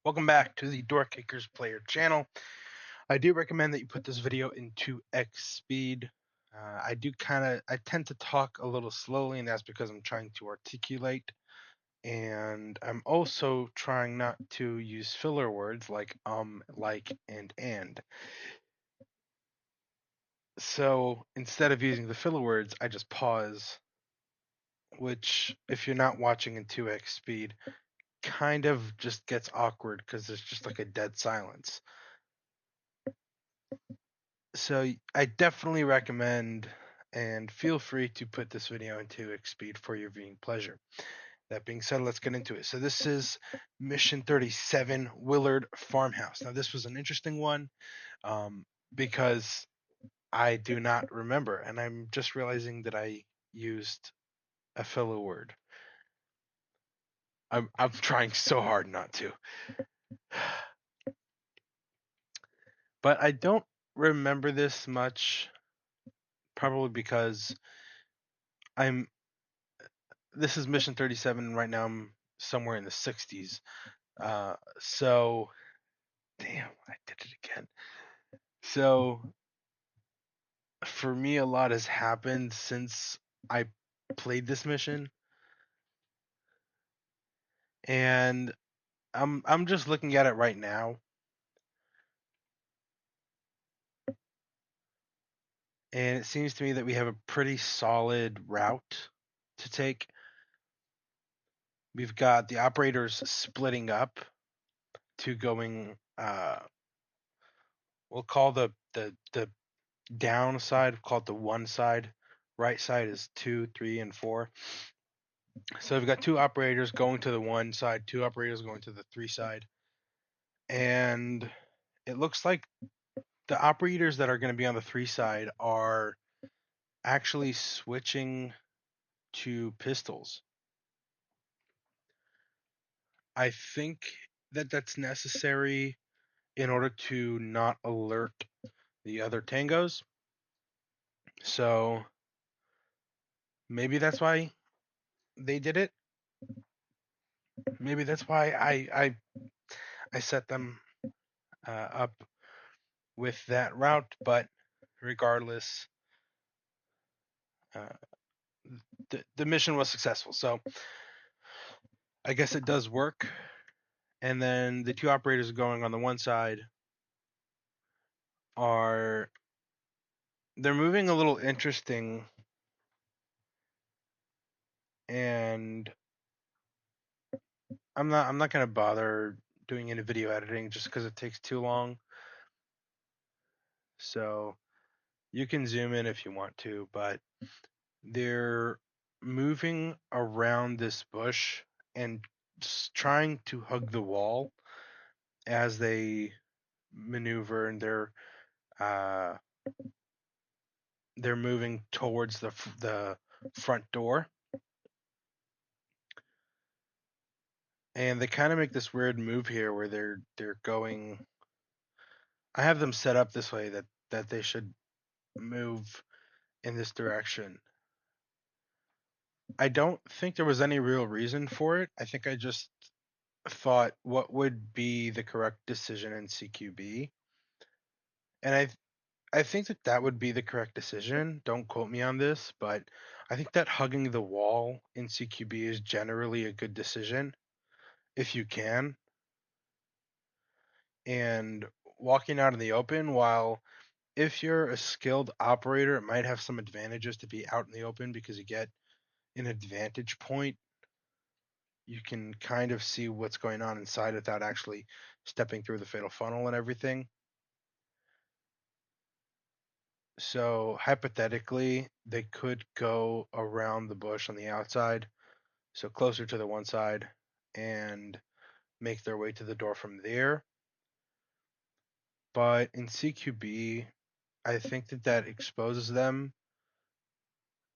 Welcome back to the Doorkickers player channel. I do recommend that you put this video into X speed. I tend to talk a little slowly, and that's because I'm trying to articulate. And I'm also trying not to use filler words like like, and. So instead of using the filler words, I just pause, which, if you're not watching in 2x speed, kind of just gets awkward because there's just like a dead silence. So I definitely recommend and feel free to put this video into X speed for your viewing pleasure. That being said, let's get into it. So this is Mission 37, Willard Farmhouse. Now this was an interesting one because I do not remember, and I'm just realizing that I used a filler word. I'm trying so hard not to, but I don't remember this much. Probably because I'm this is Mission 37, and right now I'm somewhere in the 60s. So, damn, I did it again. So, for me, a lot has happened since I played this mission, and I'm just looking at it right now, and it seems to me that we have a pretty solid route to take. We've got the operators splitting up to going. We'll call the downside, call it the one side. Right side is 2, 3, and 4. So we've got two operators going to the one side, two operators going to the three side. And it looks like the operators that are going to be on the three side are actually switching to pistols. I think that that's necessary in order to not alert the other tangos. So maybe that's why they did it. Maybe that's why I set them up with that route. But regardless, uh, the mission was successful. So I guess it does work. And then the two operators going on the one side are they're moving a little interesting, and I'm not gonna bother doing any video editing just because it takes too long. So you can zoom in if you want to, but they're moving around this bush and trying to hug the wall as they maneuver, and uh, they're moving towards the front door, and they kind of make this weird move here where they're going. I have them set up this way that they should move in this direction. I don't think there was any real reason for it. I think I just thought what would be the correct decision in CQB, and I think that that would be the correct decision. Don't quote me on this, but I think that hugging the wall in CQB is generally a good decision if you can. And walking out in the open, while if you're a skilled operator, it might have some advantages to be out in the open because you get an advantage point. You can kind of see what's going on inside without actually stepping through the fatal funnel and everything. So hypothetically, they could go around the bush on the outside, so closer to the one side, and make their way to the door from there. But in CQB, I think that that exposes them.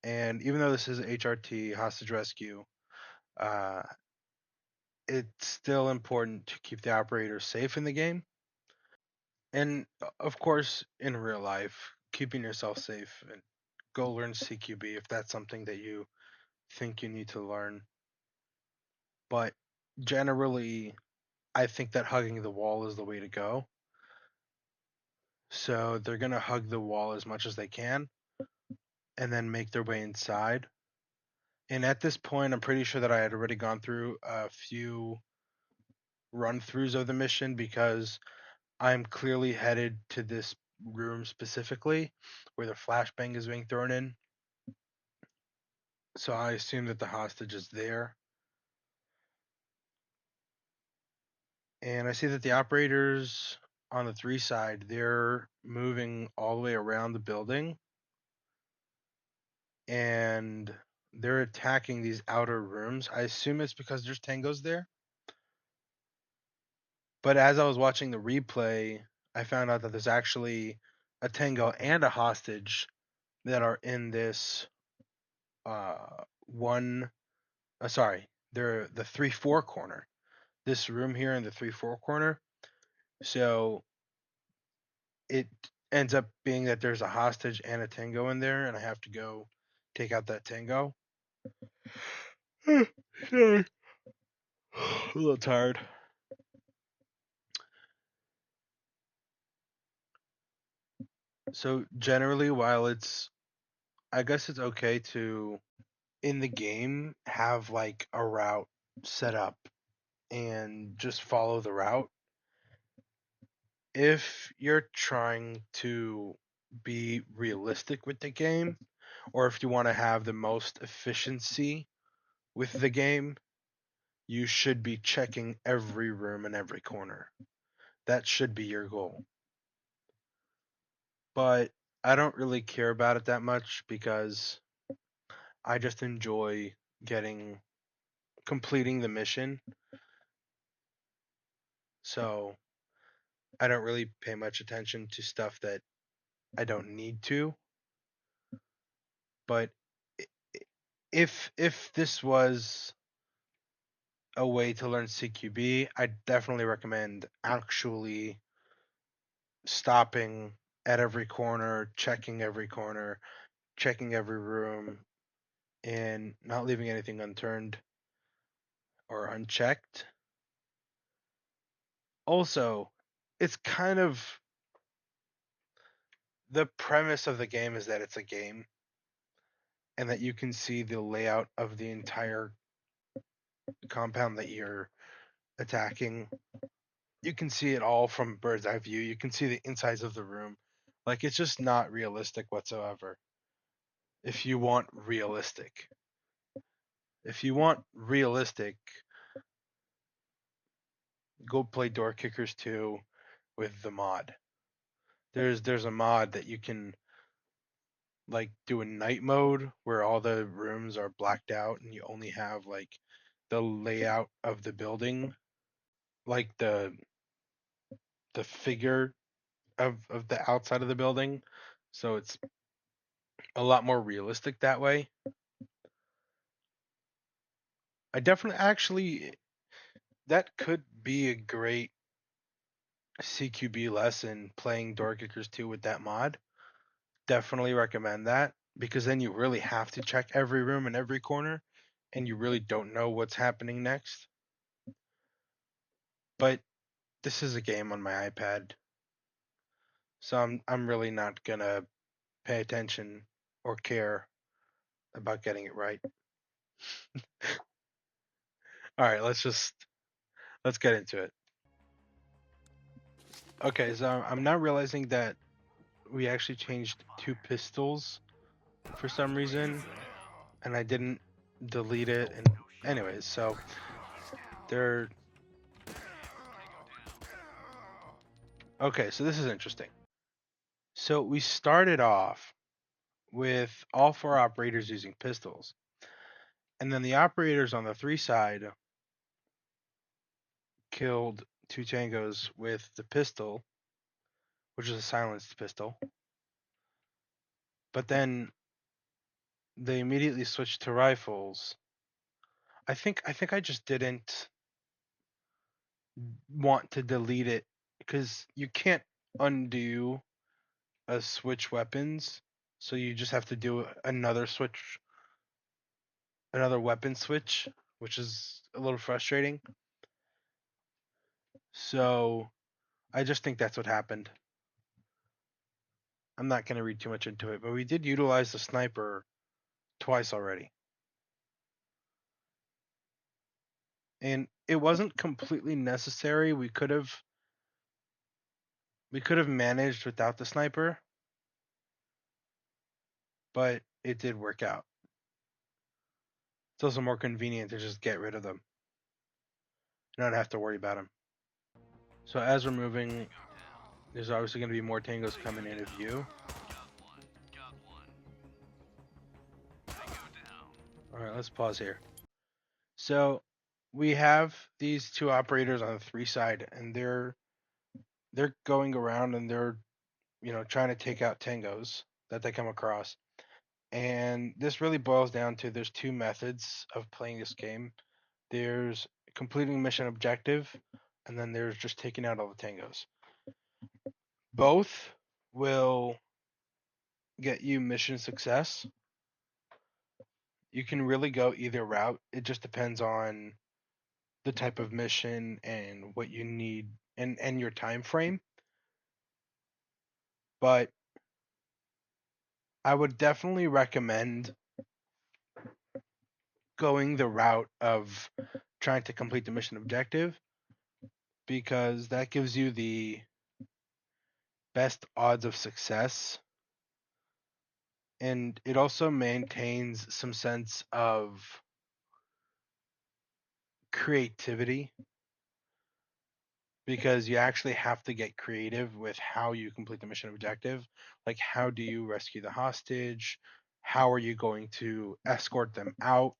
And even though this is HRT, hostage rescue, uh, it's still important to keep the operator safe in the game. And of course, in real life, keeping yourself safe, and go learn CQB if that's something that you think you need to learn. But generally, I think that hugging the wall is the way to go. So they're gonna hug the wall as much as they can and then make their way inside. And at this point, I'm pretty sure that I had already gone through a few run throughs of the mission because I'm clearly headed to this room specifically where the flashbang is being thrown in. So I assume that the hostage is there. And I see that the operators on the 3 side, they're moving all the way around the building and they're attacking these outer rooms. I assume it's because there's tangos there. But as I was watching the replay, I found out that there's actually a tango and a hostage that are in this one sorry, they're the 3-4 corner. This room here in the 3-4 corner. So it ends up being that there's a hostage and a tango in there, and I have to go take out that tango. Sorry. A little tired. So generally, while I guess it's okay to in the game have like a route set up and just follow the route. If you're trying to be realistic with the game, or if you want to have the most efficiency with the game, you should be checking every room and every corner. That should be your goal. But I don't really care about it that much because I just enjoy getting completing the mission. So I don't really pay much attention to stuff that I don't need to. But if this was a way to learn CQB, I definitely recommend actually stopping at every corner, checking every room, and not leaving anything unturned or unchecked. Also, it's kind of the premise of the game is that it's a game and that you can see the layout of the entire compound that you're attacking. You can see it all from bird's eye view. You can see the insides of the room. Like it's just not realistic whatsoever. If you want realistic. If you want realistic, go play Doorkickers 2 with the mod. There's a mod that you can like do a night mode where all the rooms are blacked out and you only have like the layout of the building, like the figure of the outside of the building. So it's a lot more realistic that way. I definitely actually that could be a great CQB lesson playing Doorkickers 2 with that mod. Definitely recommend that because then you really have to check every room and every corner and you really don't know what's happening next. But this is a game on my iPad. So I'm really not going to pay attention or care about getting it right. All right, let's get into it. Okay, so I'm now realizing that we actually changed 2 pistols for some reason and I didn't delete it and anyways, so they're okay, so this is interesting. So we started off with all 4 operators using pistols. And then the operators on the 3 side killed 2 tangos with the pistol, which is a silenced pistol. But then they immediately switched to rifles. I think I just didn't want to delete it because you can't undo a switch weapons, so you just have to do another weapon switch, which is a little frustrating. So I just think that's what happened. I'm not going to read too much into it, but we did utilize the sniper twice already. And it wasn't completely necessary. We could have managed without the sniper, but it did work out. It's also more convenient to just get rid of them. Not have to worry about them. So as we're moving, there's obviously going to be more tangos coming into view. Alright, let's pause here. So we have these two operators on the 3 side, and they're going around and they're trying to take out tangos that they come across. And this really boils down to there's two methods of playing this game. There's completing mission objective, and then there's just taking out all the tangos. Both will get you mission success. You can really go either route. It just depends on the type of mission and what you need and your time frame. But I would definitely recommend going the route of trying to complete the mission objective, because that gives you the best odds of success, and it also maintains some sense of creativity, because you actually have to get creative with how you complete the mission objective. Like, how do you rescue the hostage? How are you going to escort them out?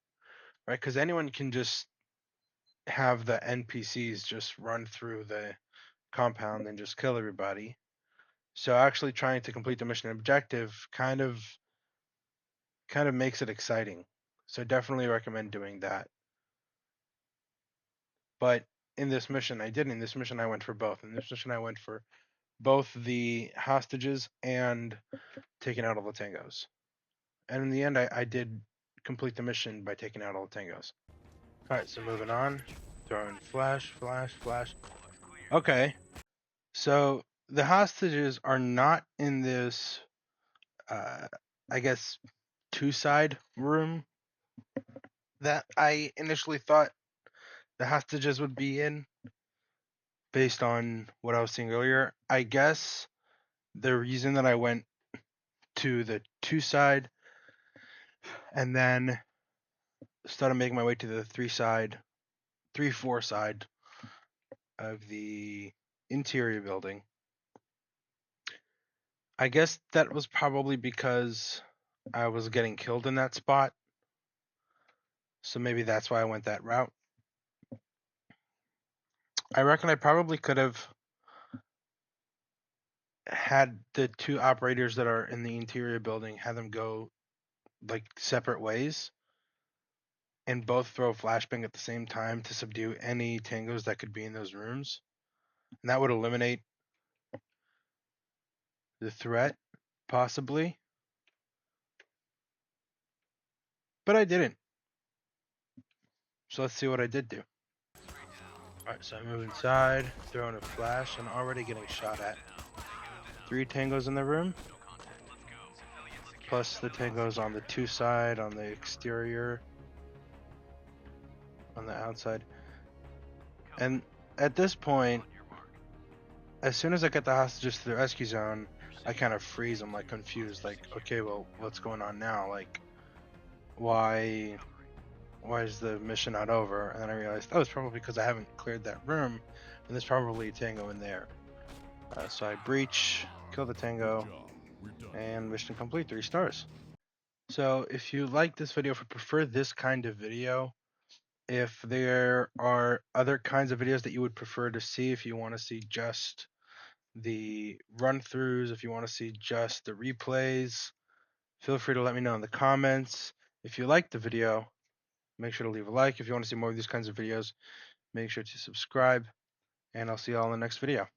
Right? Because anyone can just have the NPCs just run through the compound and just kill everybody. So actually trying to complete the mission objective kind of makes it exciting. So definitely recommend doing that. But in this mission, I didn't. In this mission, I went for both. In this mission, I went for both the hostages and taking out all the tangos. And in the end, I did complete the mission by taking out all the tangos. All right, so moving on. Throwing flash, flash, flash. Okay, so the hostages are not in this, I guess, 2-side room that I initially thought the hostages would be in, based on what I was seeing earlier. I guess the reason that I went to the 2-side and then started making my way to the 3-side, 3-4 side of the interior building, I guess that was probably because I was getting killed in that spot. So maybe that's why I went that route. I reckon I probably could have had the two operators that are in the interior building, had them go like separate ways and both throw flashbang at the same time to subdue any tangos that could be in those rooms. And that would eliminate the threat, possibly. But I didn't. So let's see what I did do. Alright, so I move inside, throwing a flash, and already getting shot at. 3 tangos in the room, plus the tangos on the 2-side, on the exterior, on the outside. And at this point, as soon as I get the hostages to the rescue zone, I kind of freeze. I'm like confused, like, okay, well, what's going on now? Like, why is the mission not over? And then I realized, oh, it's probably because I haven't cleared that room, and there's probably a tango in there. So I breach, kill the tango, and mission complete, 3 stars. So if you like this video, if you prefer this kind of video, if there are other kinds of videos that you would prefer to see, if you want to see just the run-throughs, if you want to see just the replays, feel free to let me know in the comments. If you liked the video, make sure to leave a like. If you want to see more of these kinds of videos, make sure to subscribe, and I'll see you all in the next video.